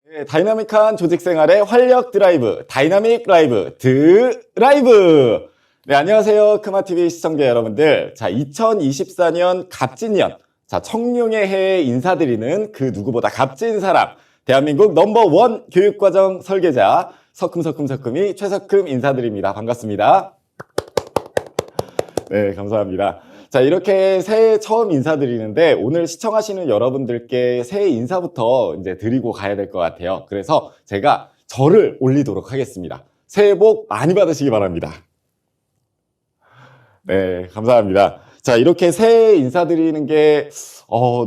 네, 다이나믹한 조직 생활의 활력 드라이브, 다이나믹 라이브 드라이브. 네, 안녕하세요. 크마TV 시청자 여러분들. 자, 2024년 갑진년. 자, 청룡의 해에 인사드리는 그 누구보다 값진 사람. 대한민국 넘버원 교육과정 설계자 석금석금석금이 최석금 인사드립니다. 반갑습니다. 네, 감사합니다. 자, 이렇게 새해 처음 인사드리는데 오늘 시청하시는 여러분들께 새해 인사부터 이제 드리고 가야 될 것 같아요. 그래서 제가 절을 올리도록 하겠습니다. 새해 복 많이 받으시기 바랍니다. 네, 감사합니다. 자, 이렇게 새해 인사드리는 게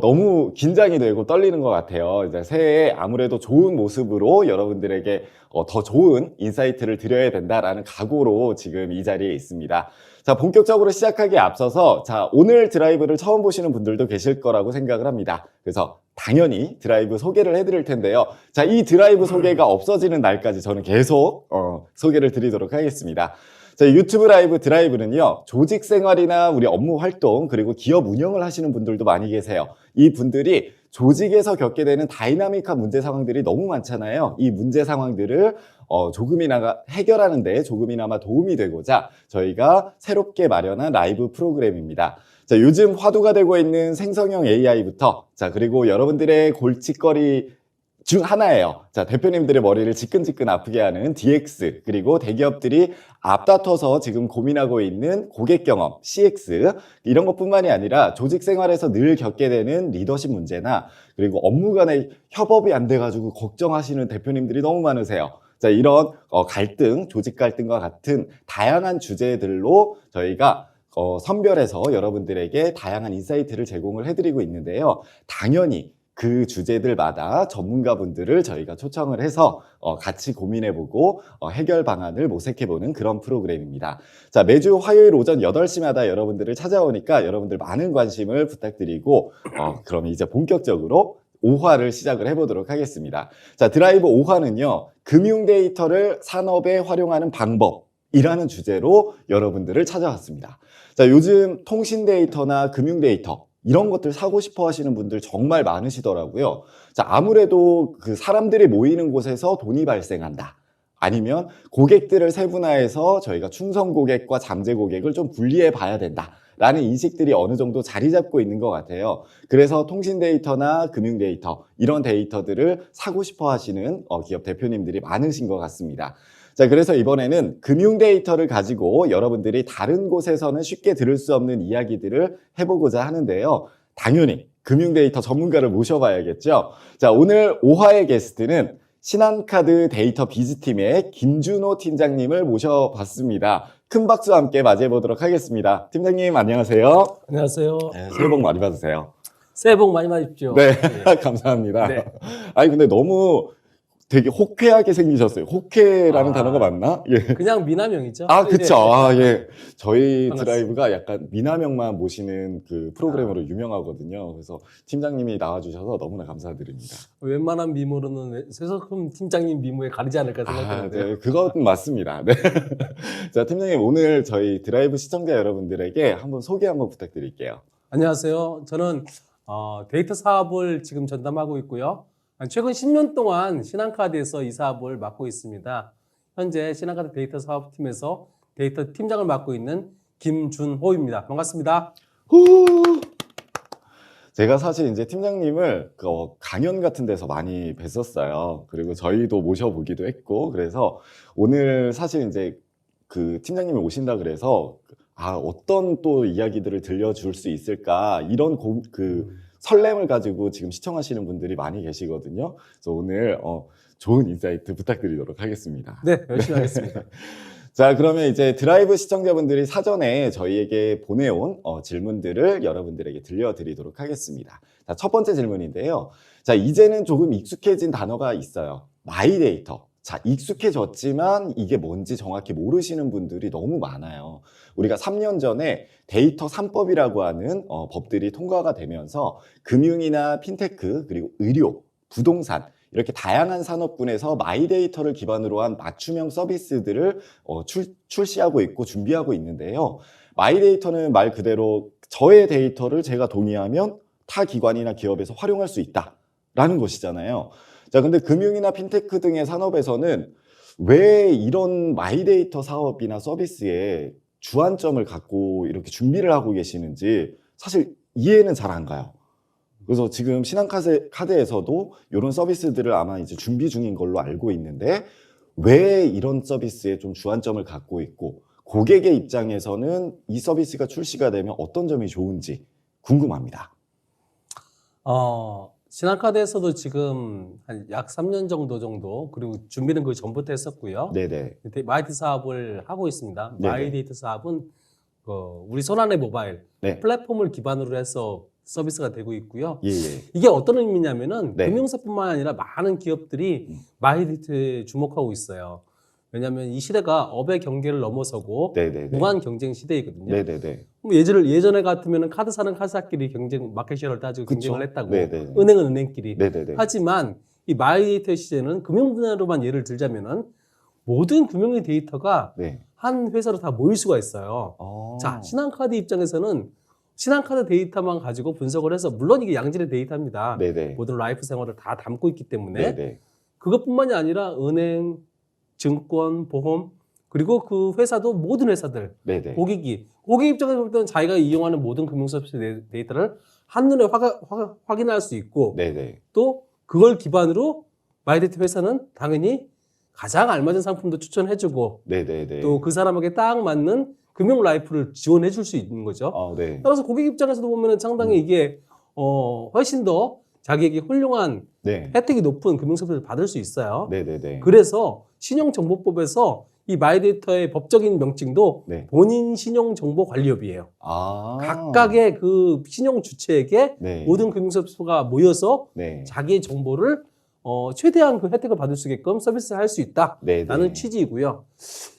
너무 긴장이 되고 떨리는 것 같아요. 이제 새해에 아무래도 좋은 모습으로 여러분들에게 더 좋은 인사이트를 드려야 된다라는 각오로 지금 이 자리에 있습니다. 자, 본격적으로 시작하기에 앞서서 자, 오늘 드라이브를 처음 보시는 분들도 계실 거라고 생각을 합니다. 그래서 당연히 드라이브 소개를 해드릴 텐데요. 자, 이 드라이브 소개가 없어지는 날까지 저는 계속 소개를 드리도록 하겠습니다. 자, 유튜브 라이브 드라이브는요, 조직 생활이나 우리 업무 활동, 그리고 기업 운영을 하시는 분들도 많이 계세요. 이 분들이 조직에서 겪게 되는 다이나믹한 문제 상황들이 너무 많잖아요. 이 문제 상황들을 조금이나마 해결하는 데 조금이나마 도움이 되고자 저희가 새롭게 마련한 라이브 프로그램입니다. 자, 요즘 화두가 되고 있는 생성형 AI부터 자, 그리고 여러분들의 골칫거리 중 하나예요. 자, 대표님들의 머리를 지끈지끈 아프게 하는 DX, 그리고 대기업들이 앞다퉈서 지금 고민하고 있는 고객 경험, CX, 이런 것뿐만이 아니라 조직 생활에서 늘 겪게 되는 리더십 문제나 그리고 업무 간의 협업이 안 돼가지고 걱정하시는 대표님들이 너무 많으세요. 자, 이런 갈등, 조직 갈등과 같은 다양한 주제들로 저희가 선별해서 여러분들에게 다양한 인사이트를 제공을 해드리고 있는데요. 당연히 그 주제들마다 전문가분들을 저희가 초청을 해서 같이 고민해보고 해결 방안을 모색해보는 그런 프로그램입니다. 자, 매주 화요일 오전 8시마다 여러분들을 찾아오니까 여러분들 많은 관심을 부탁드리고 그럼 이제 본격적으로 5화를 시작을 해보도록 하겠습니다. 자, 드라이브 5화는요, 금융 데이터를 산업에 활용하는 방법이라는 주제로 여러분들을 찾아왔습니다. 자, 요즘 통신 데이터나 금융 데이터 이런 것들 사고 싶어 하시는 분들 정말 많으시더라고요. 자, 아무래도 그 사람들이 모이는 곳에서 돈이 발생한다. 아니면 고객들을 세분화해서 저희가 충성 고객과 잠재 고객을 좀 분리해 봐야 된다. 라는 인식들이 어느 정도 자리 잡고 있는 것 같아요. 그래서 통신 데이터나 금융 데이터, 이런 데이터들을 사고 싶어 하시는 기업 대표님들이 많으신 것 같습니다. 자, 그래서 이번에는 금융 데이터를 가지고 여러분들이 다른 곳에서는 쉽게 들을 수 없는 이야기들을 해보고자 하는데요. 당연히 금융 데이터 전문가를 모셔봐야겠죠. 자, 오늘 5화의 게스트는 신한카드 데이터 비즈팀의 김준호 팀장님을 모셔봤습니다. 큰 박수와 함께 맞이해보도록 하겠습니다. 팀장님, 안녕하세요. 안녕하세요. 네, 새해 복 많이 받으세요. 새해 복 많이 받으십시오. 네, 감사합니다. 네. 아니, 근데 너무 되게 호쾌하게 생기셨어요. 호쾌라는 단어가 맞나? 예. 그냥 미남형이죠. 아, 그쵸. 아, 예. 저희 반갑습니다. 드라이브가 약간 미남형만 모시는 그 프로그램으로 유명하거든요. 그래서 팀장님이 나와주셔서 너무나 감사드립니다. 웬만한 미모로는 세석금 팀장님 미모에 가리지 않을까 아, 생각하는데요. 네. 그건 맞습니다. 네. 자, 팀장님, 오늘 저희 드라이브 시청자 여러분들에게 한번 소개 한번 부탁드릴게요. 안녕하세요. 저는 데이터 사업을 지금 전담하고 있고요. 최근 10년 동안 신한카드에서 이 사업을 맡고 있습니다. 현재 신한카드 데이터 사업팀에서 데이터 팀장을 맡고 있는 김준호입니다. 반갑습니다. 후! 제가 사실 이제 팀장님을 강연 같은 데서 많이 뵀었어요. 그리고 저희도 모셔보기도 했고, 그래서 오늘 사실 이제 그 팀장님이 오신다 그래서 어떤 또 이야기들을 들려줄 수 있을까, 이런 설렘을 가지고 지금 시청하시는 분들이 많이 계시거든요. 그래서 오늘 좋은 인사이트 부탁드리도록 하겠습니다. 네, 열심히 하겠습니다. 자, 그러면 이제 드라이브 시청자분들이 사전에 저희에게 보내온 질문들을 여러분들에게 들려드리도록 하겠습니다. 자, 첫 번째 질문인데요. 자, 이제는 조금 익숙해진 단어가 있어요. 마이데이터. 자, 익숙해졌지만 이게 뭔지 정확히 모르시는 분들이 너무 많아요. 우리가 3년 전에 데이터 3법이라고 하는 법들이 통과가 되면서 금융이나 핀테크, 그리고 의료, 부동산, 이렇게 다양한 산업군에서 마이데이터를 기반으로 한 맞춤형 서비스들을 출시하고 있고 준비하고 있는데요. 마이데이터는 말 그대로 저의 데이터를 제가 동의하면 타 기관이나 기업에서 활용할 수 있다라는 것이잖아요. 자, 근데 금융이나 핀테크 등의 산업에서는 왜 이런 마이데이터 사업이나 서비스에 주안점을 갖고 이렇게 준비를 하고 계시는지 사실 이해는 잘 안 가요. 그래서 지금 신한카드에서도 이런 서비스들을 아마 이제 준비 중인 걸로 알고 있는데 왜 이런 서비스에 좀 주안점을 갖고 있고 고객의 입장에서는 이 서비스가 출시가 되면 어떤 점이 좋은지 궁금합니다. 신한카드에서도 지금 한 약 3년 정도 그리고 준비는 그 전부터 했었고요. 네네. 마이데이터 사업을 하고 있습니다. 네네. 마이데이터 사업은 우리 손안의 모바일 네. 플랫폼을 기반으로 해서 서비스가 되고 있고요. 예, 예. 이게 어떤 의미냐면은 네. 금융사뿐만 아니라 많은 기업들이 마이데이터에 주목하고 있어요. 왜냐하면 이 시대가 업의 경계를 넘어서고 네네네. 무한 경쟁 시대이거든요. 네네네. 뭐 예전에 같으면 카드사는 카드사끼리 마켓쉐어를 따지고 그쵸. 경쟁을 했다고. 네네. 은행은 은행끼리. 네네네. 하지만 이 마이데이터 시대는 금융 분야로만 예를 들자면은 모든 금융의 데이터가 네. 한 회사로 다 모일 수가 있어요. 자, 신한카드 입장에서는 신한카드 데이터만 가지고 분석을 해서 물론 이게 양질의 데이터입니다. 네네. 모든 라이프 생활을 다 담고 있기 때문에 네네. 그것뿐만이 아니라 은행, 증권, 보험 그리고 그 회사도 모든 회사들 네네. 고객 입장에서 볼 때는 자기가 이용하는 모든 금융 서비스 데이터를 한눈에 확인할 수 있고 네네. 또 그걸 기반으로 마이데이터 회사는 당연히 가장 알맞은 상품도 추천해주고 네네네. 또 그 사람에게 딱 맞는 금융 라이프를 지원해 줄 수 있는 거죠. 네. 따라서 고객 입장에서도 보면 상당히 이게 훨씬 더 자기에게 훌륭한 네. 혜택이 높은 금융 서비스를 받을 수 있어요. 네네네. 그래서 신용정보법에서 이 마이데이터의 법적인 명칭도 네. 본인 신용정보관리업이에요. 아. 각각의 그 신용 주체에게 네. 모든 금융 서비스가 모여서 네. 자기의 정보를 최대한 그 혜택을 받을 수 있게끔 서비스를 할 수 있다라는 네네. 취지이고요.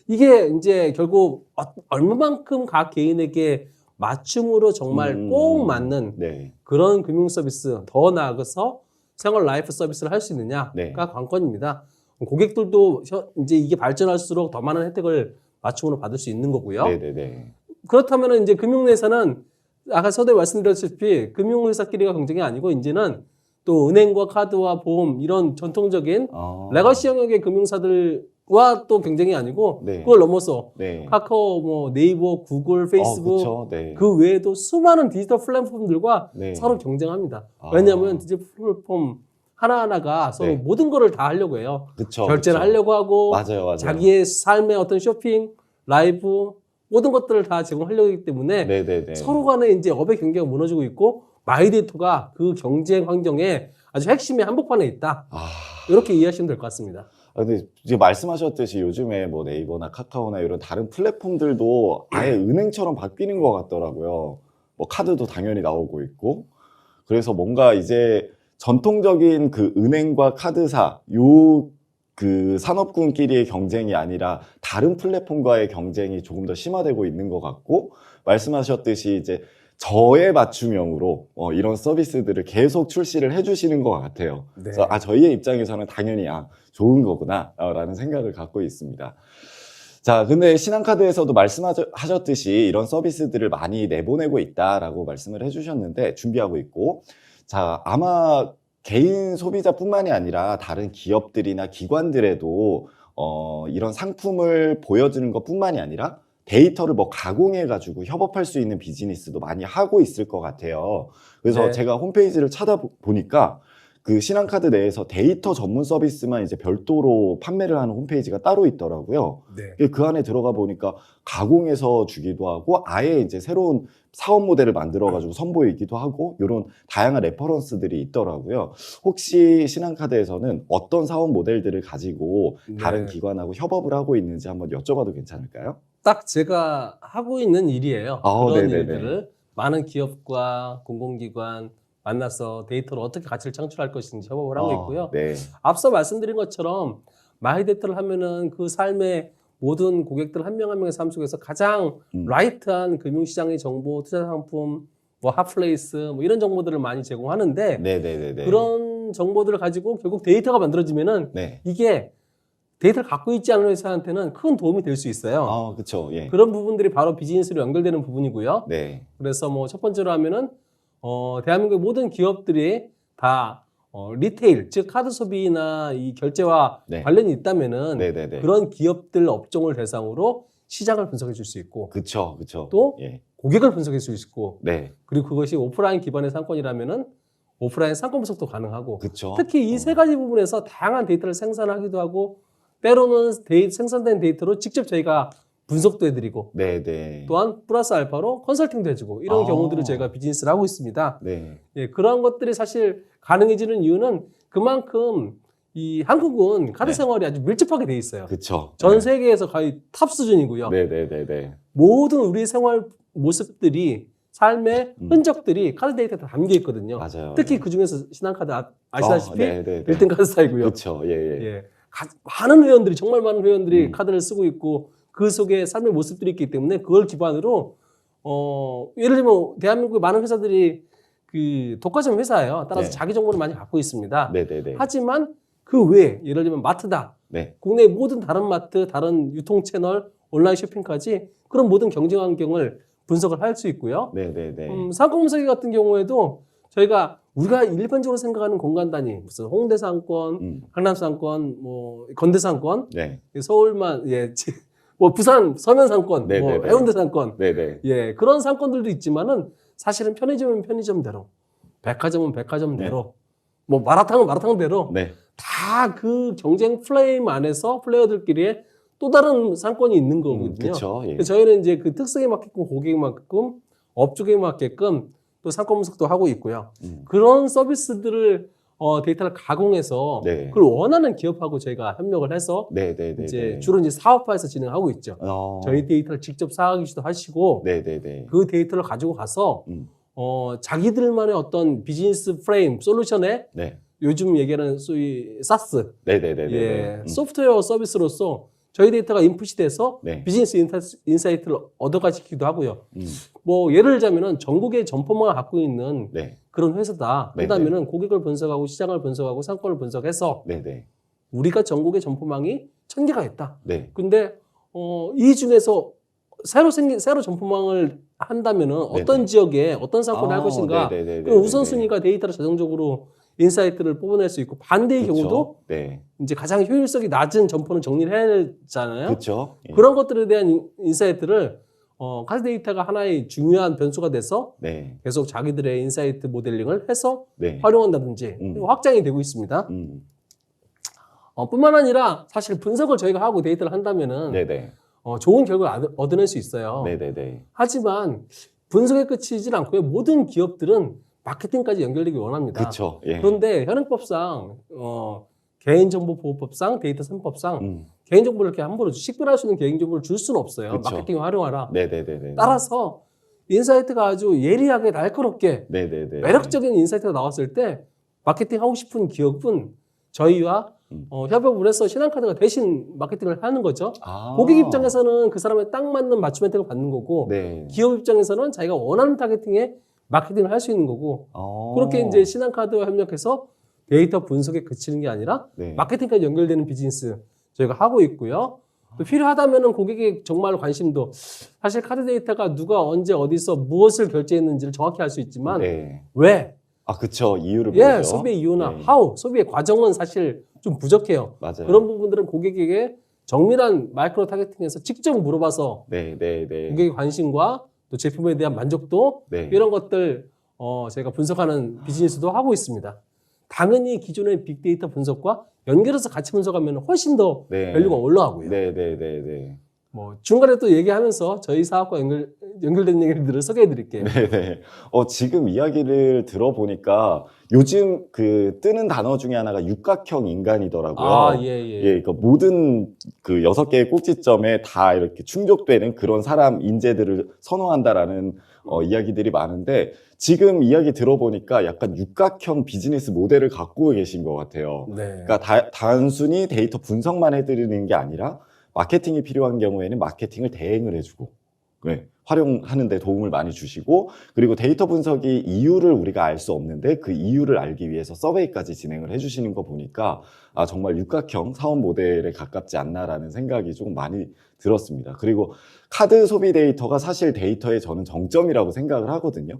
이게 이제 결국 얼마만큼 각 개인에게 맞춤으로 정말 꼭 맞는 네. 그런 금융 서비스 더 나아가서 생활 라이프 서비스를 할 수 있느냐가 네. 관건입니다. 고객들도 이제 이게 발전할수록 더 많은 혜택을 맞춤으로 받을 수 있는 거고요. 네네네. 그렇다면 이제 금융회사는 아까 서두에 말씀드렸다시피 금융회사끼리가 경쟁이 아니고 이제는 또 은행과 카드와 보험 이런 전통적인 레거시 영역의 금융사들과 또 경쟁이 아니고 네. 그걸 넘어서 네. 카카오, 뭐 네이버, 구글, 페이스북 그쵸. 네. 그 외에도 수많은 디지털 플랫폼들과 네. 서로 경쟁합니다. 왜냐하면 디지털 플랫폼 하나하나가 서로 네. 모든 거를 다 하려고 해요. 그쵸. 결제를 그쵸. 하려고 하고 맞아요. 자기의 삶의 어떤 쇼핑, 라이브 모든 것들을 다 제공하려고 하기 때문에 네네네. 서로 간에 이제 업의 경계가 무너지고 있고 마이데이터가 그 경쟁 환경에 아주 핵심의 한복판에 있다. 이렇게 이해하시면 될 것 같습니다. 근데 이제 말씀하셨듯이 요즘에 뭐 네이버나 카카오나 이런 다른 플랫폼들도 아예 은행처럼 바뀌는 것 같더라고요. 뭐 카드도 당연히 나오고 있고. 그래서 뭔가 이제 전통적인 그 은행과 카드사 그 산업군끼리의 경쟁이 아니라 다른 플랫폼과의 경쟁이 조금 더 심화되고 있는 것 같고, 말씀하셨듯이 이제 저에 맞춤형으로 이런 서비스들을 계속 출시를 해주시는 것 같아요. 네. 그래서 저희의 입장에서는 당연히 좋은 거구나 라는 생각을 갖고 있습니다. 자, 근데 신한카드에서도 말씀하셨듯이 이런 서비스들을 많이 내보내고 있다라고 말씀을 해주셨는데, 준비하고 있고, 자, 아마 개인 소비자뿐만이 아니라 다른 기업들이나 기관들에도 이런 상품을 보여주는 것뿐만이 아니라 데이터를 뭐 가공해가지고 협업할 수 있는 비즈니스도 많이 하고 있을 것 같아요. 그래서 네. 제가 홈페이지를 찾아보니까 그 신한카드 내에서 데이터 전문 서비스만 이제 별도로 판매를 하는 홈페이지가 따로 있더라고요. 네. 그 안에 들어가 보니까 가공해서 주기도 하고 아예 이제 새로운 사업 모델을 만들어가지고 선보이기도 하고 이런 다양한 레퍼런스들이 있더라고요. 혹시 신한카드에서는 어떤 사업 모델들을 가지고 다른 네. 기관하고 협업을 하고 있는지 한번 여쭤봐도 괜찮을까요? 딱 제가 하고 있는 일이에요. 그런 네네네. 일들을 많은 기업과 공공기관 만나서 데이터를 어떻게 가치를 창출할 것인지 협업을 하고 있고요. 네. 앞서 말씀드린 것처럼 마이데이터를 하면은 그 삶의 모든 고객들 한 명 한 명의 삶 속에서 가장 라이트한 금융시장의 정보, 투자 상품, 뭐 핫플레이스 뭐 이런 정보들을 많이 제공하는데 네네네. 그런 정보들을 가지고 결국 데이터가 만들어지면은 네. 이게 데이터를 갖고 있지 않은 회사한테는 큰 도움이 될 수 있어요. 그렇죠. 예. 그런 부분들이 바로 비즈니스로 연결되는 부분이고요. 네. 그래서 뭐 첫 번째로 하면은 대한민국의 모든 기업들이 다 리테일, 즉 카드 소비나 이 결제와 네. 관련이 있다면은 네네네. 그런 기업들 업종을 대상으로 시장을 분석해 줄 수 있고 그쵸. 또 예. 고객을 분석해 줄 수 있고 네. 그리고 그것이 오프라인 기반의 상권이라면은 오프라인 상권 분석도 가능하고 그쵸. 특히 이 세 가지 부분에서 다양한 데이터를 생산하기도 하고 때로는 생산된 데이터로 직접 저희가 분석도 해드리고 네네. 또한 플러스 알파로 컨설팅도 해주고 이런 아. 경우들을 저희가 비즈니스를 하고 있습니다. 네. 예, 그런 것들이 사실 가능해지는 이유는 그만큼 이 한국은 카드 네. 생활이 아주 밀접하게 돼 있어요. 그쵸. 전 네. 세계에서 거의 탑 수준이고요. 네네네네. 모든 우리 생활 모습들이 삶의 흔적들이 카드 데이터에 다 담겨 있거든요. 맞아요. 특히 예. 그 중에서 신한카드 아시다시피 네네네. 1등 카드사이고요. 그쵸. 예, 예. 예. 많은 회원들이 정말 많은 회원들이 음. 카드를 쓰고 있고 그 속에 삶의 모습들이 있기 때문에 그걸 기반으로 예를 들면 대한민국의 많은 회사들이 그 독과점 회사예요. 따라서 네. 자기 정보를 많이 갖고 있습니다. 네네네. 하지만 그 외에 예를 들면 마트다. 네. 국내 모든 다른 마트, 다른 유통 채널, 온라인 쇼핑까지 그런 모든 경쟁 환경을 분석을 할 수 있고요. 네네네. 상권 분석기 같은 경우에도 저희가 우리가 일반적으로 생각하는 공간 단위, 무슨 홍대 상권, 강남 상권, 뭐 건대 상권, 네. 서울만 뭐 부산 서면 상권, 뭐 네네네. 해운대 상권, 네네. 예 그런 상권들도 있지만은 사실은 편의점은 편의점대로, 백화점은 백화점대로, 뭐 마라탕은 마라탕대로 네. 다 그 경쟁 플레임 안에서 플레이어들끼리의 또 다른 상권이 있는 거거든요. 그쵸. 예. 그래서 저희는 이제 그 특성에 맞게끔 고객에 맞게끔 업종에 맞게끔 또 상권 분석도 하고 있고요. 그런 서비스들을 데이터를 가공해서 네. 그걸 원하는 기업하고 저희가 협력을 해서 네네네. 이제 주로 이제 사업화해서 진행하고 있죠. 어. 저희 데이터를 직접 사기도 하시고 네네네. 그 데이터를 가지고 가서 음. 자기들만의 어떤 비즈니스 프레임 솔루션에 네. 요즘 얘기하는 소위 사스 네네네네. 예, 소프트웨어 서비스로서 저희 데이터가 인풋이 돼서 네. 비즈니스 인사이트를 얻어가시기도 하고요. 음. 뭐 예를 들자면은 전국의 점포망을 갖고 있는 네. 그런 회사다. 네네. 그다음에는 고객을 분석하고 시장을 분석하고 상권을 분석해서 네네. 우리가 전국의 점포망이 1000개가 있다. 네. 근데 이 중에서 새로 점포망을 한다면은 어떤 네네. 지역에 어떤 상권을 할 것인가. 네네네네. 그 우선순위가 데이터를 자동적으로 인사이트를 뽑아낼 수 있고 반대의 그쵸? 경우도 네. 이제 가장 효율성이 낮은 점포는 정리를 해야 되잖아요. 그렇죠. 예. 그런 것들에 대한 인사이트를 카드 데이터가 하나의 중요한 변수가 돼서 네. 계속 자기들의 인사이트 모델링을 해서 네. 활용한다든지 확장이 되고 있습니다. 뿐만 아니라 사실 분석을 저희가 하고 데이터를 한다면은 네네. 좋은 결과를 얻어낼 수 있어요. 네네네. 하지만 분석에 그치질 않고요. 모든 기업들은 마케팅까지 연결되기 원합니다. 그렇죠. 예. 그런데 현행법상 개인정보보호법상 데이터 3법상 개인정보를 이렇게 함부로 식별할 수 있는 개인정보를 줄 수는 없어요. 그쵸. 마케팅에 활용하라. 네네네네. 따라서 인사이트가 아주 예리하게 날카롭게 네네네. 매력적인 인사이트가 나왔을 때 마케팅 하고 싶은 기업은 저희와 협업을 해서 신한카드가 대신 마케팅을 하는 거죠. 아. 고객 입장에서는 그 사람에 딱 맞는 맞춤 혜택을 받는 거고 네. 기업 입장에서는 자기가 원하는 타겟팅에 마케팅을 할 수 있는 거고 그렇게 이제 신한카드와 협력해서 데이터 분석에 그치는 게 아니라 네. 마케팅까지 연결되는 비즈니스 저희가 하고 있고요. 또 필요하다면은 고객의 정말 관심도 사실 카드 데이터가 누가 언제 어디서 무엇을 결제했는지를 정확히 알 수 있지만 네. 왜? 아, 그쵸. 이유를 예, 모르죠. 소비의 이유나 네. how, 소비의 과정은 사실 좀 부족해요. 맞아요. 그런 부분들은 고객에게 정밀한 마이크로 타겟팅에서 직접 물어봐서 네네네. 고객의 관심과 또 제품에 대한 만족도 네. 이런 것들 저희가 분석하는 비즈니스도 하고 있습니다. 당연히 기존의 빅데이터 분석과 연결해서 같이 분석하면 훨씬 더 네. 밸류가 올라가고요. 네네네네. 뭐 중간에 또 얘기하면서 저희 사업과 연결된 얘기들을 소개해 드릴게요. 네네. 지금 이야기를 들어보니까 요즘 그 뜨는 단어 중에 하나가 육각형 인간이더라고요. 아, 예, 예. 그러니까 모든 그 6개의 꼭지점에 다 이렇게 충족되는 그런 사람 인재들을 선호한다라는 이야기들이 많은데 지금 이야기 들어보니까 약간 육각형 비즈니스 모델을 갖고 계신 것 같아요. 네. 그러니까 단순히 데이터 분석만 해드리는 게 아니라 마케팅이 필요한 경우에는 마케팅을 대행을 해주고 네, 활용하는 데 도움을 많이 주시고 그리고 데이터 분석이 이유를 우리가 알 수 없는데 그 이유를 알기 위해서 서베이까지 진행을 해주시는 거 보니까 정말 육각형 사업 모델에 가깝지 않나라는 생각이 조금 많이 들었습니다. 그리고 카드 소비 데이터가 사실 데이터의 저는 정점이라고 생각을 하거든요.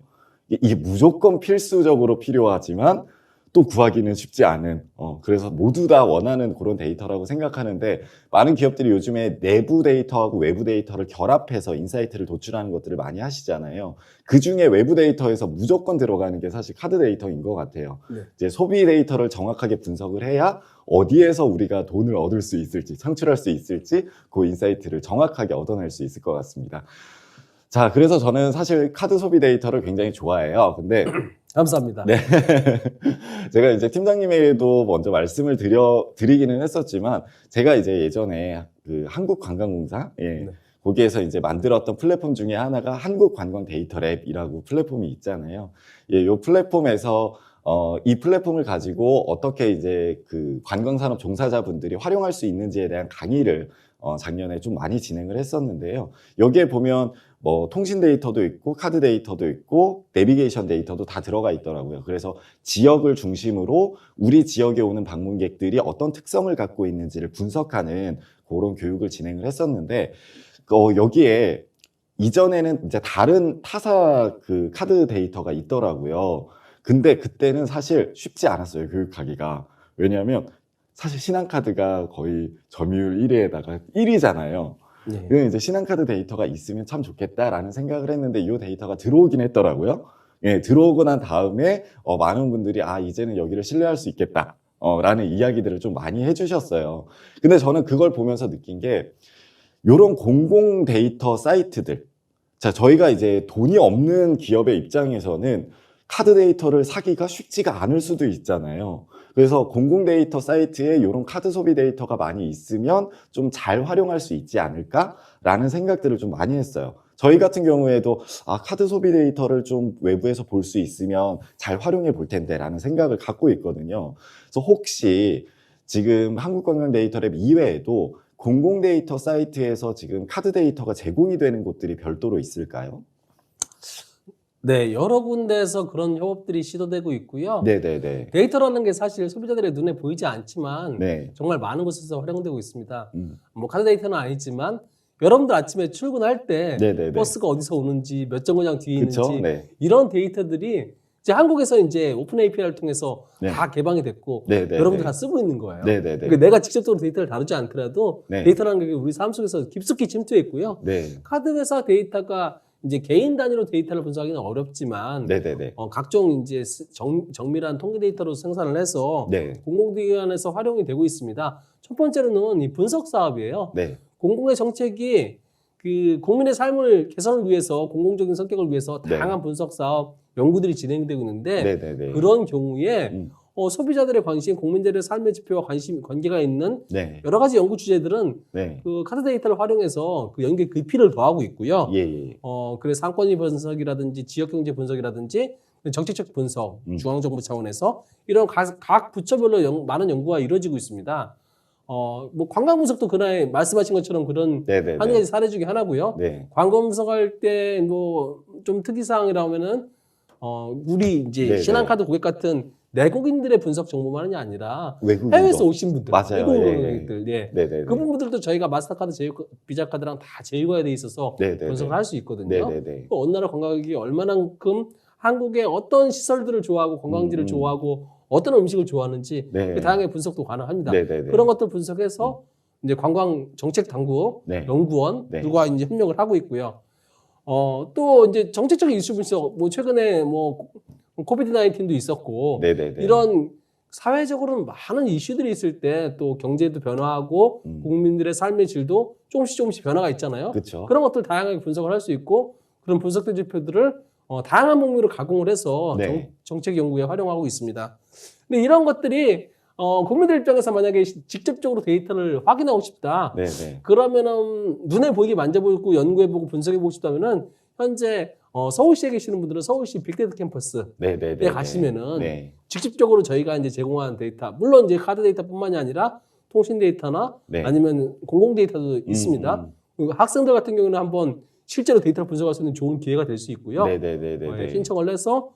이게 무조건 필수적으로 필요하지만 또 구하기는 쉽지 않은 그래서 모두 다 원하는 그런 데이터라고 생각하는데 많은 기업들이 요즘에 내부 데이터하고 외부 데이터를 결합해서 인사이트를 도출하는 것들을 많이 하시잖아요. 그중에 외부 데이터에서 무조건 들어가는 게 사실 카드 데이터인 것 같아요. 네. 이제 소비 데이터를 정확하게 분석을 해야 어디에서 우리가 돈을 얻을 수 있을지, 창출할 수 있을지 그 인사이트를 정확하게 얻어낼 수 있을 것 같습니다. 자, 그래서 저는 사실 카드 소비 데이터를 굉장히 좋아해요. 근데 감사합니다. 네. 제가 이제 팀장님에게도 먼저 말씀을 드리기는 했었지만, 제가 이제 예전에 그 한국관광공사, 예, 네. 거기에서 이제 만들었던 플랫폼 중에 하나가 한국관광 데이터 랩이라고 플랫폼이 있잖아요. 예, 요 플랫폼에서 이 플랫폼을 가지고 어떻게 이제 그 관광산업 종사자분들이 활용할 수 있는지에 대한 강의를 작년에 좀 많이 진행을 했었는데요. 여기에 보면 뭐 통신 데이터도 있고 카드 데이터도 있고 내비게이션 데이터도 다 들어가 있더라고요. 그래서 지역을 중심으로 우리 지역에 오는 방문객들이 어떤 특성을 갖고 있는지를 분석하는 그런 교육을 진행을 했었는데 여기에 이전에는 이제 다른 타사 그 카드 데이터가 있더라고요. 근데 그때는 사실 쉽지 않았어요, 교육하기가. 왜냐하면 사실 신한카드가 거의 점유율 1위에다가 1위잖아요. 네. 그래서 이제 신한카드 데이터가 있으면 참 좋겠다라는 생각을 했는데 이 데이터가 들어오긴 했더라고요. 예, 들어오고 난 다음에 많은 분들이 이제는 여기를 신뢰할 수 있겠다 라는 이야기들을 좀 많이 해주셨어요. 근데 저는 그걸 보면서 느낀 게 이런 공공 데이터 사이트들, 자, 저희가 이제 돈이 없는 기업의 입장에서는 카드 데이터를 사기가 쉽지가 않을 수도 있잖아요. 그래서 공공 데이터 사이트에 이런 카드 소비 데이터가 많이 있으면 좀 잘 활용할 수 있지 않을까라는 생각들을 좀 많이 했어요. 저희 같은 경우에도 카드 소비 데이터를 좀 외부에서 볼 수 있으면 잘 활용해 볼 텐데 라는 생각을 갖고 있거든요. 그래서 혹시 지금 한국관광 데이터랩 이외에도 공공 데이터 사이트에서 지금 카드 데이터가 제공이 되는 곳들이 별도로 있을까요? 네, 여러 군데에서 그런 협업들이 시도되고 있고요. 네네네. 데이터라는 게 사실 소비자들의 눈에 보이지 않지만 네. 정말 많은 곳에서 활용되고 있습니다. 음. 뭐 카드 데이터는 아니지만 여러분들 아침에 출근할 때 네네네. 버스가 어디서 오는지 몇 정거장 뒤에 그쵸? 있는지 네. 이런 데이터들이 이제 한국에서 이제 오픈 API를 통해서 네. 다 개방이 됐고 네네네. 여러분들 다 쓰고 있는 거예요. 네네네. 그러니까 내가 직접적으로 데이터를 다루지 않더라도 네. 데이터라는 게 우리 삶 속에서 깊숙이 침투해 있고요. 네. 카드 회사 데이터가 이제 개인 단위로 데이터를 분석하기는 어렵지만 네네네. 각종 이제 정밀한 통계 데이터로 생산을 해서 네. 공공기관에서 활용이 되고 있습니다. 첫 번째로는 이 분석 사업이에요. 네. 공공의 정책이 그 국민의 삶을 개선을 위해서 관공적인 성격을 위해서 네. 다양한 분석 사업 연구들이 진행되고 있는데 네네네. 그런 경우에 음. 소비자들의 관심, 국민들의 삶의 지표와 관계가 있는 네. 여러 가지 연구 주제들은 네. 그 카드 데이터를 활용해서 그 연구의 깊이를 더하고 있고요. 예. 그래서 상권위 분석이라든지 지역경제 분석이라든지 정책적 분석, 중앙정부 차원에서 이런 각 부처별로 많은 연구가 이루어지고 있습니다. 뭐 관광 분석도 그날 말씀하신 것처럼 그런 네네네. 한 가지 사례 중에 하나고요. 네. 관광 분석할 때 뭐 좀 특이사항이라면은 우리 이제 네네. 신한카드 고객 같은 내국인들의 분석 정보만이 아니라 외국인도. 해외에서 오신 분들, 맞아요. 외국 예. 고객들, 예. 네네네. 그분들도 저희가 마스터카드, 비자카드랑 다 제휴가 돼 있어서 네네네. 분석을 할 수 있거든요. 네네네. 또 어느 나라 관광객이 얼마만큼 한국의 어떤 시설들을 좋아하고 관광지를 좋아하고 어떤 음식을 좋아하는지 네. 다양하게 분석도 가능합니다. 네네네. 그런 것들 분석해서 이제 관광 정책 당국, 네. 연구원들과 이제 협력을 하고 있고요. 또 이제 정책적인 이슈 분석, 뭐 최근에 뭐 코비드 19도 있었고 네네네. 이런 사회적으로는 많은 이슈들이 있을 때 또 경제도 변화하고 국민들의 삶의 질도 조금씩 변화가 있잖아요. 그쵸. 그런 것들 다양하게 분석을 할 수 있고 그런 분석된 지표들을 다양한 목록으로 가공을 해서 네. 정책 연구에 활용하고 있습니다. 근데 이런 것들이 국민들 입장에서 만약에 직접적으로 데이터를 확인하고 싶다. 네네. 그러면은 눈에 보이게 만져보고 연구해보고 분석해보고 싶다면은 현재 서울시에 계시는 분들은 서울시 빅데이터 캠퍼스에 네네네. 가시면은 네. 직접적으로 저희가 이제 제공한 데이터, 물론 이제 카드 데이터뿐만이 아니라 통신 데이터나 네. 아니면 공공 데이터도 있습니다. 그리고 학생들 같은 경우는 한번 실제로 데이터를 분석할 수 있는 좋은 기회가 될 수 있고요. 네네네네. 신청을 해서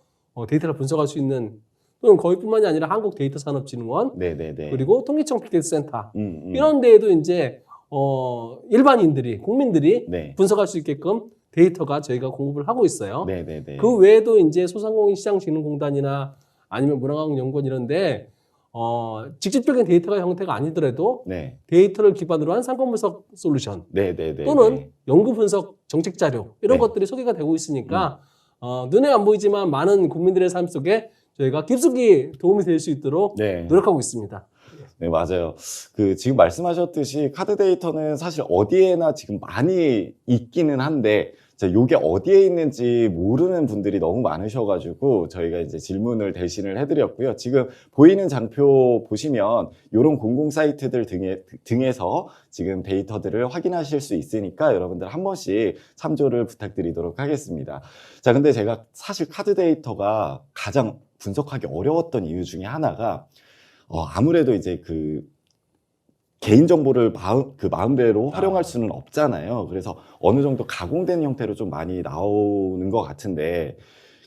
데이터를 분석할 수 있는 또는 거기뿐만이 아니라 한국 데이터 산업진흥원 네네네. 그리고 통계청 빅데이터 센터 음. 이런 데에도 이제 일반인들이 국민들이 네. 분석할 수 있게끔 데이터가 저희가 공급을 하고 있어요. 네네네. 그 외에도 이제 소상공인 시장진흥공단이나 아니면 문화과학연구원 이런데 직접적인 데이터가 형태가 아니더라도 네. 데이터를 기반으로 한 상권 분석 솔루션 네네네. 또는 연구 분석 정책 자료 이런 네. 것들이 소개가 되고 있으니까 눈에 안 보이지만 많은 국민들의 삶 속에 저희가 깊숙이 도움이 될 수 있도록 네. 노력하고 있습니다. 네, 맞아요. 지금 말씀하셨듯이 카드 데이터는 사실 어디에나 지금 많이 있기는 한데, 요게 어디에 있는지 모르는 분들이 너무 많으셔가지고, 저희가 이제 질문을 대신을 해드렸고요. 지금 보이는 장표 보시면, 요런 공공 사이트들 등에서 지금 데이터들을 확인하실 수 있으니까, 여러분들 한 번씩 참조를 부탁드리도록 하겠습니다. 자, 근데 제가 사실 카드 데이터가 가장 분석하기 어려웠던 이유 중에 하나가, 아무래도 이제 개인정보를 마음대로 활용할 수는 없잖아요. 그래서 어느 정도 가공된 형태로 좀 많이 나오는 것 같은데,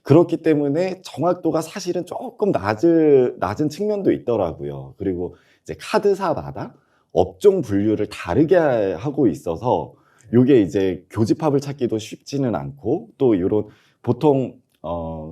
그렇기 때문에 정확도가 사실은 조금 낮은 측면도 있더라고요. 그리고 이제 카드사마다 업종 분류를 다르게 하고 있어서, 요게 이제 교집합을 찾기도 쉽지는 않고, 또 요런 보통,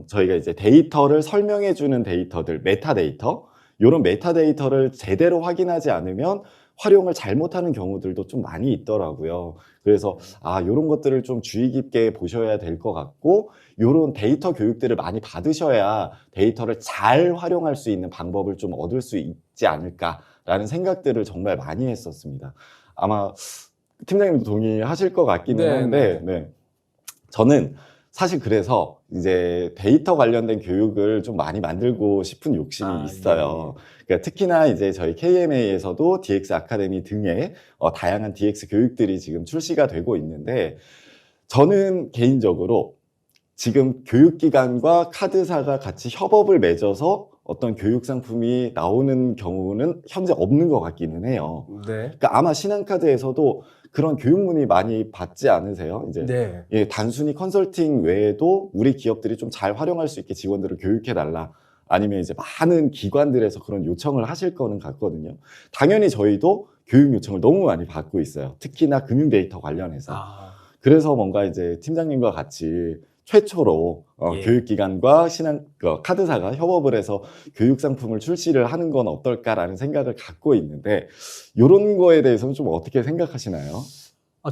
저희가 이제 데이터를 설명해주는 데이터들, 메타데이터, 이런 메타데이터를 제대로 확인하지 않으면 활용을 잘못하는 경우들도 좀 많이 있더라고요. 그래서 이런 것들을 좀 주의 깊게 보셔야 될 것 같고, 이런 데이터 교육들을 많이 받으셔야 데이터를 잘 활용할 수 있는 방법을 좀 얻을 수 있지 않을까라는 생각들을 정말 많이 했었습니다. 아마 팀장님도 동의하실 것 같기는 한데, 네. 저는 사실 그래서 이제 데이터 관련된 교육을 좀 많이 만들고 싶은 욕심이 있어요. 그러니까 특히나 이제 저희 KMA에서도 DX 아카데미 등의 다양한 DX 교육들이 지금 출시가 되고 있는데, 저는 개인적으로 지금 교육기관과 카드사가 같이 협업을 맺어서 어떤 교육 상품이 나오는 경우는 현재 없는 것 같기는 해요. 그러니까 아마 신한카드에서도 그런 교육문의 많이 받지 않으세요? 이제 예, 단순히 컨설팅 외에도 우리 기업들이 좀 잘 활용할 수 있게 직원들을 교육해달라. 아니면 이제 많은 기관들에서 그런 요청을 하실 거는 같거든요. 당연히 저희도 교육 요청을 너무 많이 받고 있어요. 특히나 금융 데이터 관련해서. 그래서 뭔가 이제 팀장님과 같이 최초로 교육기관과 카드사가 협업을 해서 교육 상품을 출시를 하는 건 어떨까라는 생각을 갖고 있는데, 이런 거에 대해서는 좀 어떻게 생각하시나요?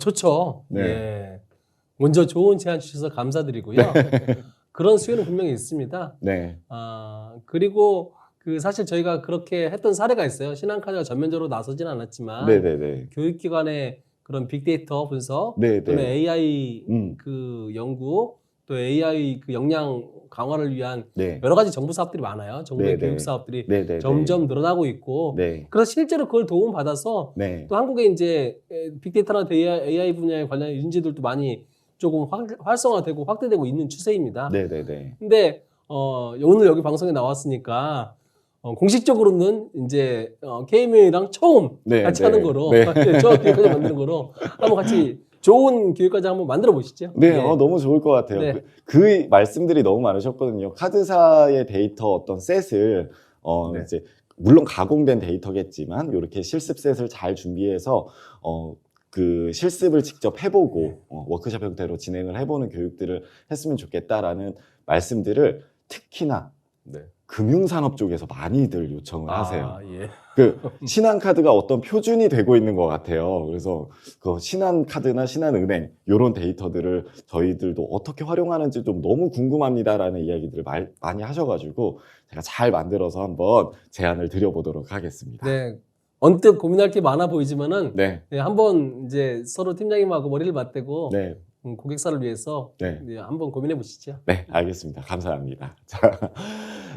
좋죠. 네. 예. 먼저 좋은 제안 주셔서 감사드리고요. 그런 수요는 분명히 있습니다. 네. 그리고 사실 저희가 그렇게 했던 사례가 있어요. 신한카드가 전면적으로 나서진 않았지만 네네네. 교육기관의 그런 빅데이터 분석 네네. 또는 AI 연구 또 AI 역량 강화를 위한 네. 여러 가지 정부 사업들이 많아요. 정부의 네네. 교육 사업들이 네네네. 점점 늘어나고 있고 네. 그래서 실제로 그걸 도움받아서 네. 또 한국에 이제 빅데이터나 AI 분야에 관련 인재들도 많이 조금 활성화되고 확대되고 있는 추세입니다. 네네네. 근데 오늘 여기 방송에 나왔으니까 공식적으로는 이제 KMA랑 처음 같이 하는 거로 저 교육과정 만드는 거로 한번 같이 좋은 교육과정 한번 만들어 보시죠. 네, 너무 좋을 것 같아요. 네. 그 말씀들이 너무 많으셨거든요. 카드사의 데이터 어떤 셋을 이제 물론 가공된 데이터겠지만 이렇게 실습 셋을 잘 준비해서 그 실습을 직접 해보고 워크숍 형태로 진행을 해보는 교육들을 했으면 좋겠다라는 말씀들을 특히나 금융산업 쪽에서 많이들 요청을 하세요. 신한카드가 어떤 표준이 되고 있는 것 같아요. 그래서 그 신한카드나 신한은행 이런 데이터들을 저희들도 어떻게 활용하는지 좀 너무 궁금합니다라는 이야기들을 많이 하셔가지고 제가 잘 만들어서 한번 제안을 드려보도록 하겠습니다. 네. 언뜻 고민할 게 많아 보이지만은 한번 이제 서로 팀장님하고 머리를 맞대고 고객사를 위해서 한번 고민해 보시죠. 네, 알겠습니다. 감사합니다.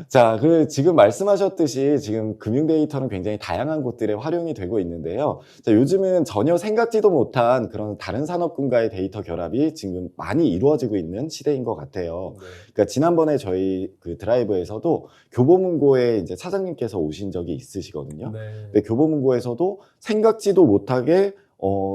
자, 지금 말씀하셨듯이 지금 금융 데이터는 굉장히 다양한 곳들에 활용이 되고 있는데요. 자, 요즘은 전혀 생각지도 못한 그런 다른 산업군과의 데이터 결합이 지금 많이 이루어지고 있는 시대인 것 같아요. 그러니까 지난번에 저희 그 드라이브에서도 교보문고에 이제 차장님께서 오신 적이 있으시거든요. 근데 교보문고에서도 생각지도 못하게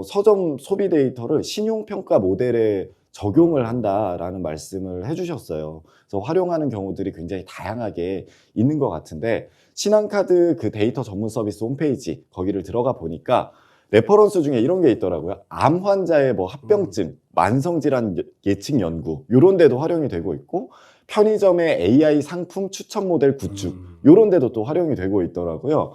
서점 소비 데이터를 신용평가 모델에 적용을 한다라는 말씀을 해주셨어요. 그래서 활용하는 경우들이 굉장히 다양하게 있는 것 같은데, 신한카드 그 데이터 전문 서비스 홈페이지 거기를 들어가 보니까 레퍼런스 중에 이런 게 있더라고요. 암 환자의 뭐 합병증, 만성질환 예측 연구 이런 데도 활용이 되고 있고 편의점의 AI 상품 추천 모델 구축 이런 데도 또 활용이 되고 있더라고요.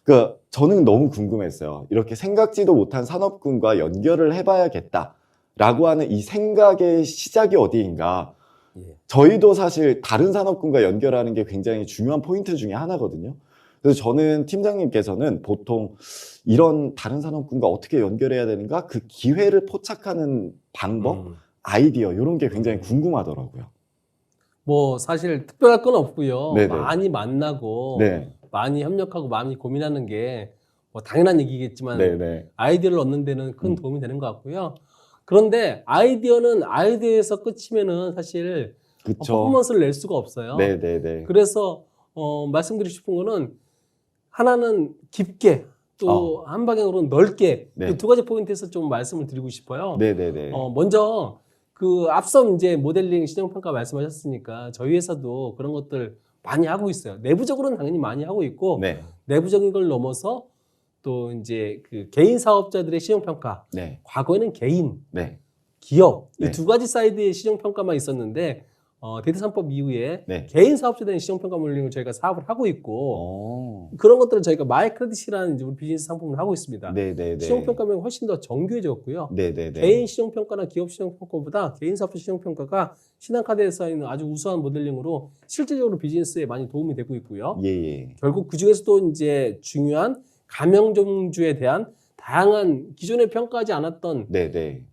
그러니까 저는 너무 궁금했어요. 이렇게 생각지도 못한 산업군과 연결을 해봐야겠다라고 하는 이 생각의 시작이 어디인가. 예. 저희도 사실 다른 산업군과 연결하는 게 굉장히 중요한 포인트 중에 하나거든요. 그래서 저는 팀장님께서는 보통 이런 다른 산업군과 어떻게 연결해야 되는가 그 기회를 포착하는 방법, 아이디어 이런 게 굉장히 궁금하더라고요. 뭐 사실 특별할 건 없고요. 네네. 많이 만나고 네, 많이 협력하고 많이 고민하는 게 뭐 당연한 얘기겠지만 네네. 아이디어를 얻는 데는 큰 도움이 되는 것 같고요. 그런데 아이디어는 아이디어에서 끝이면은 사실 그쵸. 퍼포먼스를 낼 수가 없어요. 네네네. 그래서 말씀드리고 싶은 거는 하나는 깊게 또 한 방향으로는 넓게 네. 그 두 가지 포인트에서 좀 말씀을 드리고 싶어요. 네네네. 먼저 그 앞서 이제 모델링 시장평가 말씀하셨으니까 저희 회사도 그런 것들 많이 하고 있어요. 내부적으로는 당연히 많이 하고 있고 네, 내부적인 걸 넘어서 또 이제 그 개인 사업자들의 시장평가, 네, 과거에는 개인, 네, 기업 네. 이 두 가지 사이드의 시장평가만 있었는데 데이터 3법 이후에 네. 개인 사업자에 대한 시장평가 모델링을 저희가 사업을 하고 있고 오. 그런 것들은 저희가 마이크레딧이라는 이제 우리 비즈니스 상품을 하고 있습니다. 네네네. 시장평가면 훨씬 더 정교해졌고요. 네네네. 개인 시장평가나 기업 시장평가보다 개인 사업자 시장평가가 신한카드에서 있는 아주 우수한 모델링으로 실질적으로 비즈니스에 많이 도움이 되고 있고요. 예예. 결국 그 중에서도 이제 중요한 가맹점주에 대한 다양한 기존에 평가하지 않았던 네네.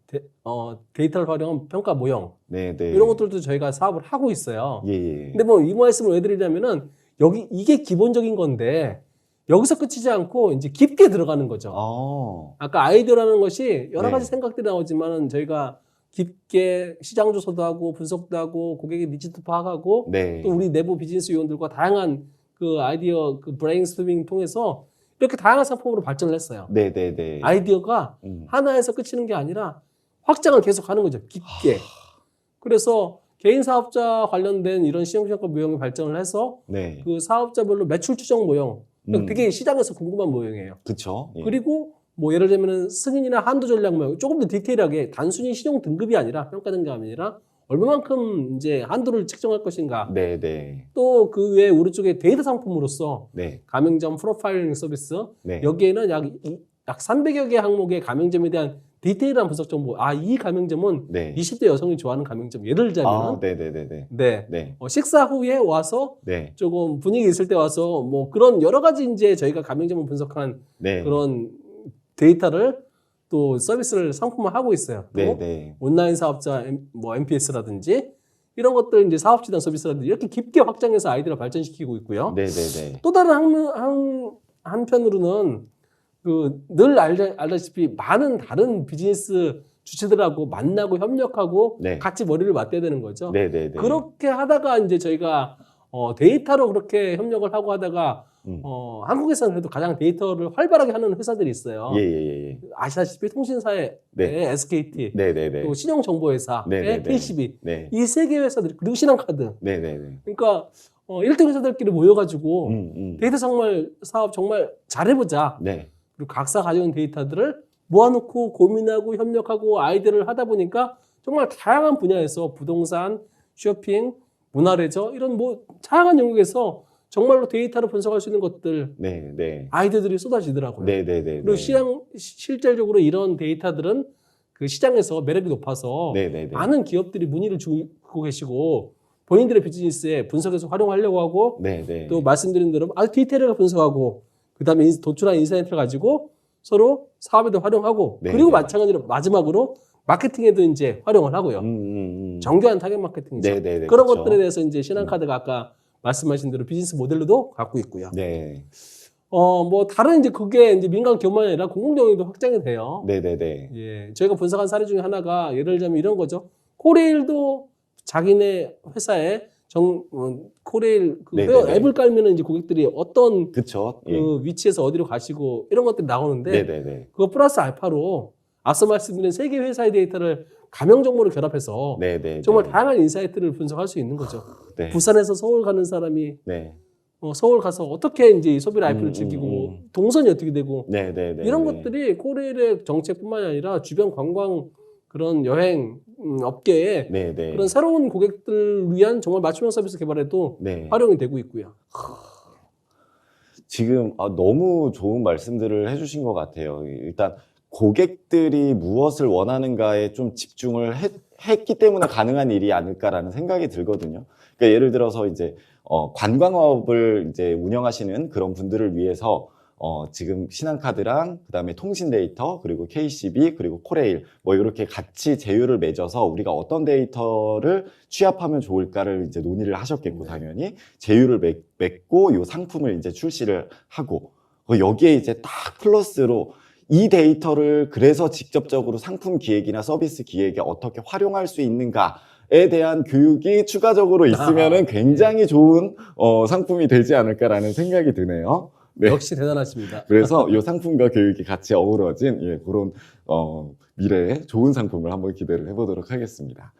데이터를 활용한 평가 모형 네네. 이런 것들도 저희가 사업을 하고 있어요. 예예. 근데 뭐 이 말씀을 왜 드리냐면은 여기 이게 기본적인 건데 여기서 끝이지 않고 이제 깊게 들어가는 거죠. 아까 아이디어라는 것이 여러 가지 네. 생각들이 나오지만은 저희가 깊게 시장 조사도 하고 분석도 하고 고객의 니즈도 파악하고 네. 또 우리 내부 비즈니스 요원들과 다양한 그 아이디어 그 브레인스토밍 통해서 이렇게 다양한 상품으로 발전을 했어요. 네네네. 아이디어가 하나에서 끝이는 게 아니라 확장을 계속하는 거죠. 깊게. 그래서 개인 사업자 관련된 이런 시장평가 모형이 발전을 해서 네. 그 사업자별로 매출 추정 모형 되게 시장에서 궁금한 모형이에요. 그쵸. 예. 그리고 뭐 예를 들면 승인이나 한도 전략 모형 조금 더 디테일하게 단순히 신용 등급이 아니라 평가 등급이 아니라 얼마만큼 이제 한도를 측정할 것인가. 네네. 또 그 외에 오른쪽에 데이터 상품으로서 네. 가맹점 프로파일링 서비스 네. 여기에는 약 300여 개 항목의 가맹점에 대한 디테일한 분석 정보. 이 가맹점은 네. 20대 여성이 좋아하는 가맹점. 예를 들자면 네네네네. 네. 네. 식사 후에 와서 네. 조금 분위기 있을 때 와서 뭐 그런 여러 가지 이제 저희가 가맹점을 분석한 네. 그런 데이터를 또 서비스를 상품화하고 있어요. 또 네네. 온라인 사업자 뭐 MPS라든지 이런 것들 이제 사업지단 서비스라든지 이렇게 깊게 확장해서 아이디어를 발전시키고 있고요. 네네네. 또 다른 한편으로는 그 늘 알다시피 많은 다른 비즈니스 주체들하고 만나고 협력하고 네. 같이 머리를 맞대야 되는 거죠. 네네네. 그렇게 하다가 이제 저희가 데이터로 그렇게 협력을 하고 하다가 한국에서는 그래도 가장 데이터를 활발하게 하는 회사들이 있어요. 예예예. 아시다시피 통신사의 네. SKT, 네네네. 또 신용정보회사의 네네네. KCB 네. 이 세 개 회사들이 그리고 신한카드. 네네네. 그러니까 1등 회사들끼리 모여가지고 음. 데이터 정말 사업 정말 잘해보자. 네. 그리고 각사 가져온 데이터들을 모아놓고 고민하고 협력하고 아이디어를 하다 보니까 정말 다양한 분야에서 부동산, 쇼핑, 문화레저 이런 뭐 다양한 영역에서 정말로 데이터를 분석할 수 있는 것들 네. 네. 아이디어들이 쏟아지더라고요. 네네네. 그리고 실질적으로 이런 데이터들은 그 시장에서 매력이 높아서 네네네. 많은 기업들이 문의를 주고 계시고 본인들의 비즈니스에 분석해서 활용하려고 하고 네네. 또 말씀드린 대로 아주 디테일하게 분석하고 그다음에 도출한 인사이트를 가지고 서로 사업에도 활용하고 네, 그리고 네. 마찬가지로 마지막으로 마케팅에도 이제 활용을 하고요. 정교한 타겟 마케팅이죠. 네, 네, 네, 그런 그렇죠. 것들에 대해서 이제 신한카드가 아까 말씀하신 대로 비즈니스 모델로도 갖고 있고요. 네. 뭐 다른 이제 그게 이제 민간 기업만이 아니라 공공 영역도 확장이 돼요. 네네네. 예, 저희가 분석한 사례 중에 하나가 예를 들자면 이런 거죠. 코레일도 자기네 회사에 코레일 그 네네네. 앱을 깔면은 이제 고객들이 어떤 그쵸. 예. 그 위치에서 어디로 가시고 이런 것들이 나오는데 네네네. 그거 플러스 알파로 앞서 말씀드린 세 개 회사의 데이터를 가명 정보를 결합해서 네네. 정말 다양한 인사이트를 분석할 수 있는 거죠. 네. 부산에서 서울 가는 사람이 네. 서울 가서 어떻게 이제 이 소비 라이프를 즐기고 동선이 어떻게 되고 네네네. 이런 것들이 코레일의 정책뿐만이 아니라 주변 관광 그런 여행 업계에 네네. 그런 새로운 고객들 위한 정말 맞춤형 서비스 개발에도 네. 활용이 되고 있고요. 지금 너무 좋은 말씀들을 해주신 것 같아요. 일단 고객들이 무엇을 원하는가에 좀 집중을 했기 때문에 가능한 일이 아닐까라는 생각이 들거든요. 그러니까 예를 들어서 이제 관광업을 이제 운영하시는 그런 분들을 위해서 지금 신한카드랑 그다음에 통신 데이터 그리고 KCB 그리고 코레일 뭐 이렇게 같이 제휴를 맺어서 우리가 어떤 데이터를 취합하면 좋을까를 이제 논의를 하셨겠고 당연히 제휴를 맺고 이 상품을 이제 출시를 하고 여기에 이제 딱 플러스로 이 데이터를 그래서 직접적으로 상품 기획이나 서비스 기획에 어떻게 활용할 수 있는가에 대한 교육이 추가적으로 있으면은 굉장히 좋은 상품이 되지 않을까라는 생각이 드네요. 네. 역시 대단하십니다. 그래서 이 상품과 교육이 같이 어우러진 그런 미래의 좋은 상품을 한번 기대를 해보도록 하겠습니다.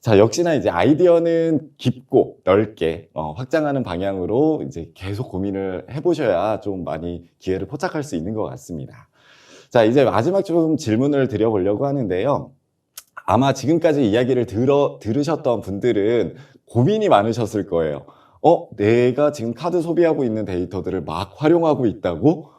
자, 역시나 이제 아이디어는 깊고 넓게 확장하는 방향으로 이제 계속 고민을 해보셔야 좀 많이 기회를 포착할 수 있는 것 같습니다. 자, 이제 마지막 좀 질문을 드려보려고 하는데요. 아마 지금까지 이야기를 들으셨던 분들은 고민이 많으셨을 거예요. 내가 지금 카드 소비하고 있는 데이터들을 막 활용하고 있다고?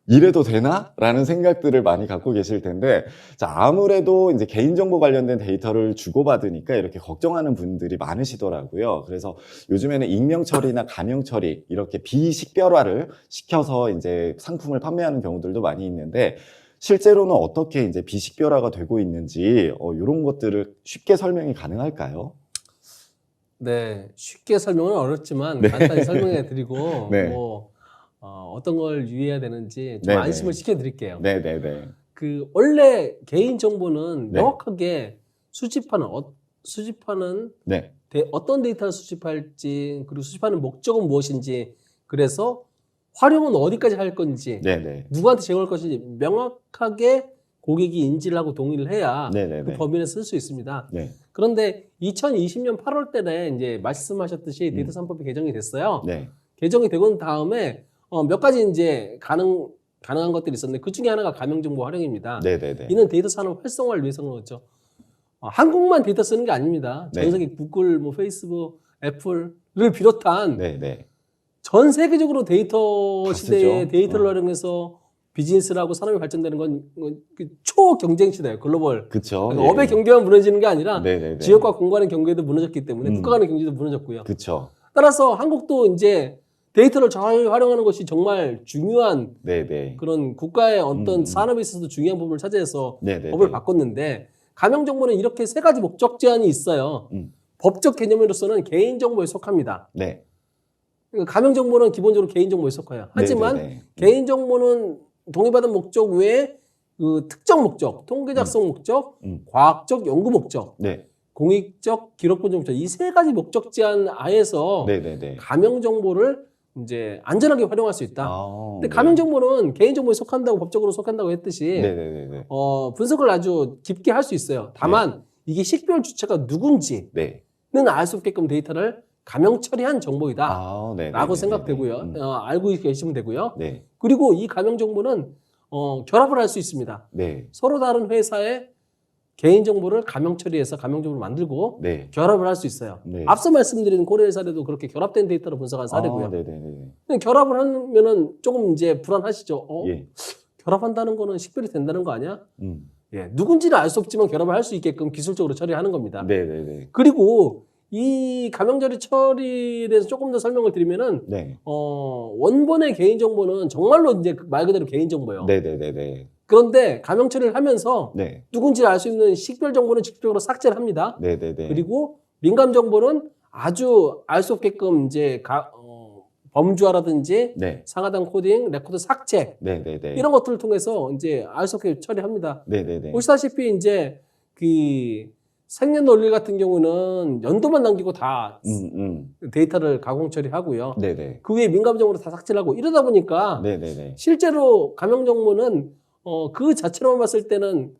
이래도 되나? 라는 생각들을 많이 갖고 계실 텐데, 자, 아무래도 이제 개인정보 관련된 데이터를 주고받으니까 이렇게 걱정하는 분들이 많으시더라고요. 그래서 요즘에는 익명 처리나 가명 처리, 이렇게 비식별화를 시켜서 이제 상품을 판매하는 경우들도 많이 있는데, 실제로는 어떻게 이제 비식별화가 되고 있는지, 이런 것들을 쉽게 설명이 가능할까요? 네, 쉽게 설명은 어렵지만 네. 간단히 설명해 드리고 네. 어떤 걸 유의해야 되는지 좀 네네. 안심을 시켜 드릴게요. 네네네. 그 원래 개인 정보는 네. 명확하게 수집하는 네. 어떤 데이터를 수집할지 그리고 수집하는 목적은 무엇인지 그래서 활용은 어디까지 할 건지 네네. 누구한테 제공할 것인지 명확하게 고객이 인지를 하고 동의를 해야 네네네. 그 범위 내에 쓸 수 있습니다. 네. 그런데 2020년 8월 때에 이제 말씀하셨듯이 데이터 3법이 개정이 됐어요. 네. 개정이 되고 난 다음에 몇 가지 이제 가능한 것들이 있었는데 그 중에 하나가 가명정보 활용입니다. 네네네. 이는 데이터 산업 활성화를 위해서 그런 거죠. 한국만 데이터 쓰는 게 아닙니다. 네. 전 세계 구글, 뭐 페이스북, 애플을 비롯한 네네. 전 세계적으로 데이터 다 시대에 쓰죠. 데이터를 활용해서 비즈니스를 하고 산업이 발전되는 건 초경쟁 시대예요. 글로벌. 그쵸. 그러니까 업의 경계만 무너지는 게 아니라 네네네. 지역과 공간의 경계도 무너졌기 때문에 국가 간의 경제도 무너졌고요. 그쵸. 따라서 한국도 이제 데이터를 잘 활용하는 것이 정말 중요한 네네. 그런 국가의 어떤 산업에 있어서 중요한 부분을 차지해서 네네네. 법을 바꿨는데 가명정보는 이렇게 세 가지 목적 제한이 있어요. 법적 개념으로서는 개인정보에 속합니다. 네. 그러니까 가명정보는 기본적으로 개인정보에 속해요. 하지만 네네네. 개인정보는 동의받은 목적 외에 그 특정 목적, 통계작성 목적, 과학적 연구 목적, 네. 공익적 기록 보존 목적 이 세 가지 목적 제한 하에서 네네네. 가명정보를 이제 안전하게 활용할 수 있다. 근데 네. 가명정보는 개인정보에 속한다고 법적으로 속한다고 했듯이 네네네. 분석을 아주 깊게 할 수 있어요. 다만 이게 식별 주체가 누군지는 네. 알 수 없게끔 데이터를 가명 처리한 정보이다. 네네네. 라고 생각되고요. 알고 계시면 되고요. 네. 그리고 이 가명 정보는 결합을 할 수 있습니다. 네. 서로 다른 회사의 개인 정보를 가명 처리해서 가명 정보를 만들고 네. 결합을 할 수 있어요. 네. 앞서 말씀드린 코레일 사례도 그렇게 결합된 데이터를 분석한 사례고요. 네네네. 근데 결합을 하면은 조금 이제 불안하시죠. 예. 결합한다는 거는 식별이 된다는 거 아니야? 음. 예, 누군지는 알 수 없지만 결합을 할 수 있게끔 기술적으로 처리하는 겁니다. 네네네. 그리고 이 가명자리 처리에 대해서 조금 더 설명을 드리면은 네. 원본의 개인 정보는 정말로 이제 말 그대로 개인 정보예요. 네네네네. 그런데 가명 처리를 하면서 네. 누군지를 알 수 있는 식별 정보는 직접적으로 삭제를 합니다. 네네네. 그리고 민감 정보는 아주 알 수 없게끔 이제 범주화라든지 네. 상하단 코딩, 레코드 삭제 네네네. 이런 것들을 통해서 이제 알 수 없게 처리합니다. 네네네. 보시다시피 이제 그 생년월일 같은 경우는 연도만 남기고 다 데이터를 가공 처리하고요. 네네. 그 위에 민감정보로 다 삭제를 하고 이러다 보니까 네네네. 실제로 가명정보는 그 자체로만 봤을 때는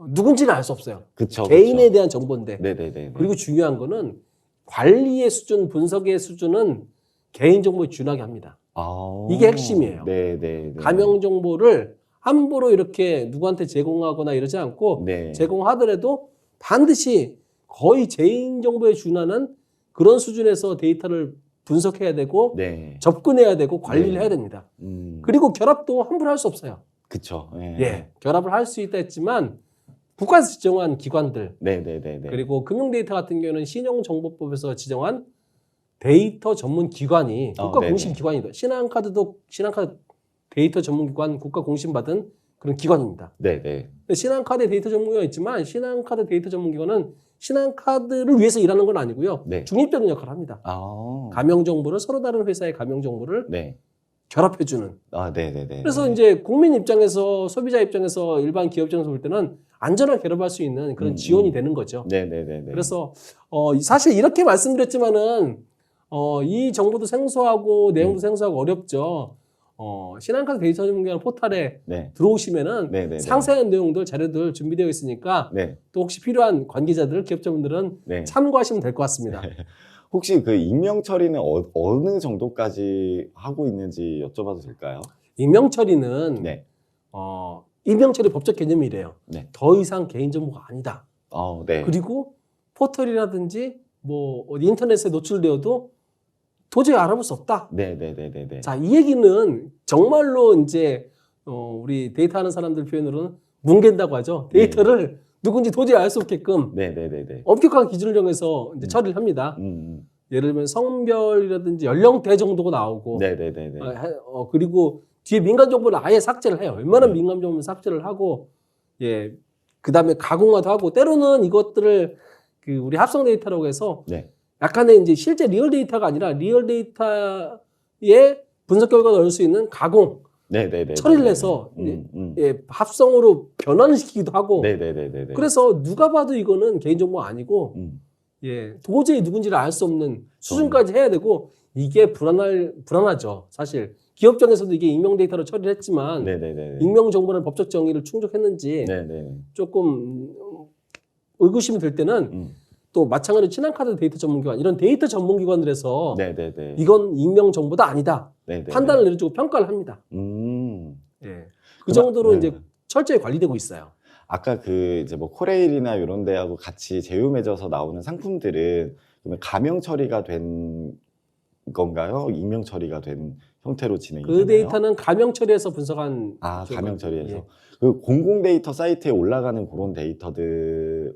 누군지는 알 수 없어요. 그쵸. 개인에 그쵸. 대한 정보인데. 네네네. 그리고 중요한 거는 관리의 수준, 분석의 수준은 개인정보에 준하게 합니다. 아, 이게 핵심이에요. 네네. 가명정보를 함부로 이렇게 누구한테 제공하거나 이러지 않고 네. 제공하더라도 반드시 거의 개인정보에 준하는 그런 수준에서 데이터를 분석해야 되고 네. 접근해야 되고 관리를 네. 해야 됩니다. 그리고 결합도 함부로 할 수 없어요. 그쵸. 예, 결합을 할 수 있다 했지만 국가에서 지정한 기관들 네네네. 그리고 금융데이터 같은 경우는 신용정보법에서 지정한 데이터 전문 기관이 국가 네네. 공신 기관이다. 신한카드도 신한카드 데이터 전문 기관 국가 공신 받은 그런 기관입니다. 네네. 신한카드 데이터 전문기관이 있지만 신한카드 데이터 전문기관은 신한카드를 위해서 일하는 건 아니고요. 네. 중립적인 역할을 합니다. 아. 가명정보를 서로 다른 회사의 가명정보를 네. 결합해주는. 아, 네네네. 그래서 이제 국민 입장에서 소비자 입장에서 일반 기업 입장에서 볼 때는 안전하게 결합할 수 있는 그런 지원이 되는 거죠. 네네네. 그래서 사실 이렇게 말씀드렸지만은 이 정보도 생소하고 내용도 생소하고 어렵죠. 신한카드 데이터 전문기관 포털에 네. 들어오시면은 네네네. 상세한 내용들 자료들 준비되어 있으니까 네. 또 혹시 필요한 관계자들 기업자분들은 네. 참고하시면 될 것 같습니다. 혹시 그 익명 처리는 어느 정도까지 하고 있는지 여쭤봐도 될까요? 익명 처리는 네. 익명 처리 법적 개념이래요. 네. 더 이상 개인정보가 아니다. 네. 그리고 포털이라든지 뭐 어디 인터넷에 노출되어도 도저히 알아볼 수 없다. 네네네네. 자, 이 얘기는 정말로 이제 우리 데이터 하는 사람들 표현으로는 뭉갠다고 하죠. 데이터를 누군지 도저히 알 수 없게끔 네네네네. 엄격한 기준을 정해서 이제 처리를 합니다. 예를 들면 성별이라든지 연령대 정도가 나오고, 네네네네. 그리고 뒤에 민감 정보를 아예 삭제를 해요. 얼마나 민감 정보를 삭제를 하고, 예, 그 다음에 가공화도 하고, 때로는 이것들을 그 우리 합성 데이터라고 해서 네. 약간의 이제 실제 리얼 데이터가 아니라 리얼 데이터의 분석 결과를 얻을 수 있는 가공, 네네네. 처리를 해서 예, 합성으로 변환을 시키기도 하고. 네네네네. 그래서 누가 봐도 이거는 개인정보 아니고 예, 도저히 누군지를 알 수 없는 수준까지 해야 되고 이게 불안하죠. 사실 기업청에서도 이게 익명 데이터로 처리를 했지만 네네네. 익명 정보는 법적 정의를 충족했는지 네네. 조금 의구심이 들 때는 또 마찬가지로 신한카드 데이터 전문기관 이런 데이터 전문기관들에서 네네네. 이건 익명 정보다 아니다 네네. 판단을 내려주고 평가를 합니다. 예, 그 정도로 이제 철저히 관리되고 있어요. 아까 그 이제 뭐 코레일이나 이런 데하고 같이 제휴 맺어서 나오는 상품들은 그러면 가명 처리가 된 건가요? 익명 처리가 된 형태로 진행이 그 되나요? 데이터는 가명 처리해서 분석한 가명 처리해서. 예. 그 공공 데이터 사이트에 올라가는 그런 데이터들은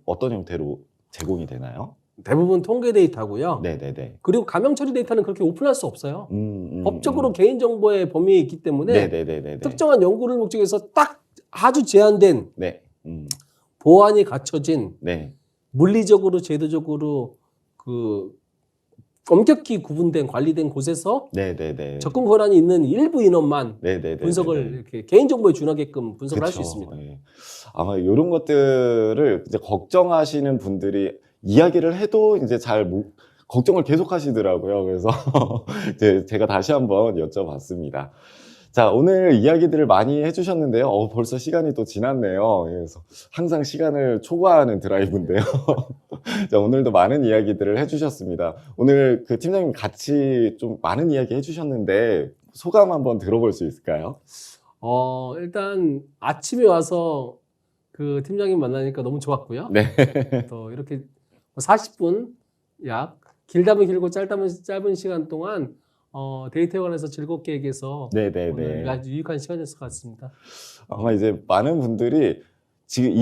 어떤 형태로 제공이 되나요? 대부분 통계 데이터고요. 네네네. 그리고 가명 처리 데이터는 그렇게 오픈할 수 없어요. 법적으로 개인정보의 범위에 있기 때문에 네네네네. 특정한 연구를 목적해서 딱 아주 제한된 네. 보안이 갖춰진 네. 물리적으로 제도적으로 그 엄격히 구분된 관리된 곳에서 네네네. 접근 권한이 있는 일부 인원만 네네네. 분석을 이렇게 개인정보에 준하게끔 분석을 할 수 그쵸. 있습니다. 예. 아마 이런 것들을 이제 걱정하시는 분들이 이야기를 해도 이제 걱정을 계속 하시더라고요. 그래서 이제 제가 다시 한번 여쭤봤습니다. 자, 오늘 이야기들을 많이 해주셨는데요. 벌써 시간이 또 지났네요. 그래서 항상 시간을 초과하는 드라이브인데요. 자, 오늘도 많은 이야기들을 해주셨습니다. 오늘 그 팀장님 같이 좀 많은 이야기 해주셨는데 소감 한번 들어볼 수 있을까요? 일단 아침에 와서 그 팀장님 만나니까 너무 좋았고요. 네. 또 이렇게 40분 약 길다면 길고 짧다면 짧은 시간 동안 데이터에 관해서 즐겁게 얘기해서 네네네. 오늘 아주 유익한 시간이었을 것 같습니다. 아마 이제 많은 분들이 지금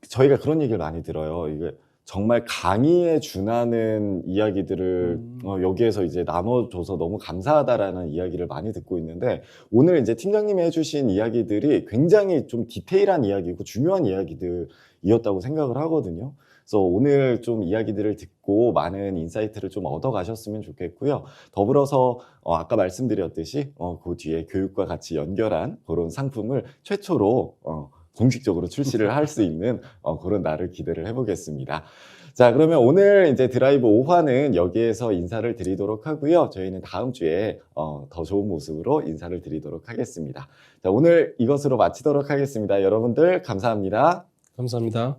저희가 그런 얘기를 많이 들어요. 이게 정말 강의에 준하는 이야기들을 여기에서 이제 나눠줘서 너무 감사하다라는 이야기를 많이 듣고 있는데 오늘 이제 팀장님이 해주신 이야기들이 굉장히 좀 디테일한 이야기고 중요한 이야기들이었다고 생각을 하거든요. 그래서 오늘 좀 이야기들을 듣고 많은 인사이트를 좀 얻어가셨으면 좋겠고요. 더불어서 아까 말씀드렸듯이 그 뒤에 교육과 같이 연결한 그런 상품을 최초로 공식적으로 출시를 할 수 있는 그런 날을 기대를 해보겠습니다. 자, 그러면 오늘 이제 드라이브 5화는 여기에서 인사를 드리도록 하고요. 저희는 다음 주에 더 좋은 모습으로 인사를 드리도록 하겠습니다. 자, 오늘 이것으로 마치도록 하겠습니다. 여러분들 감사합니다. 감사합니다.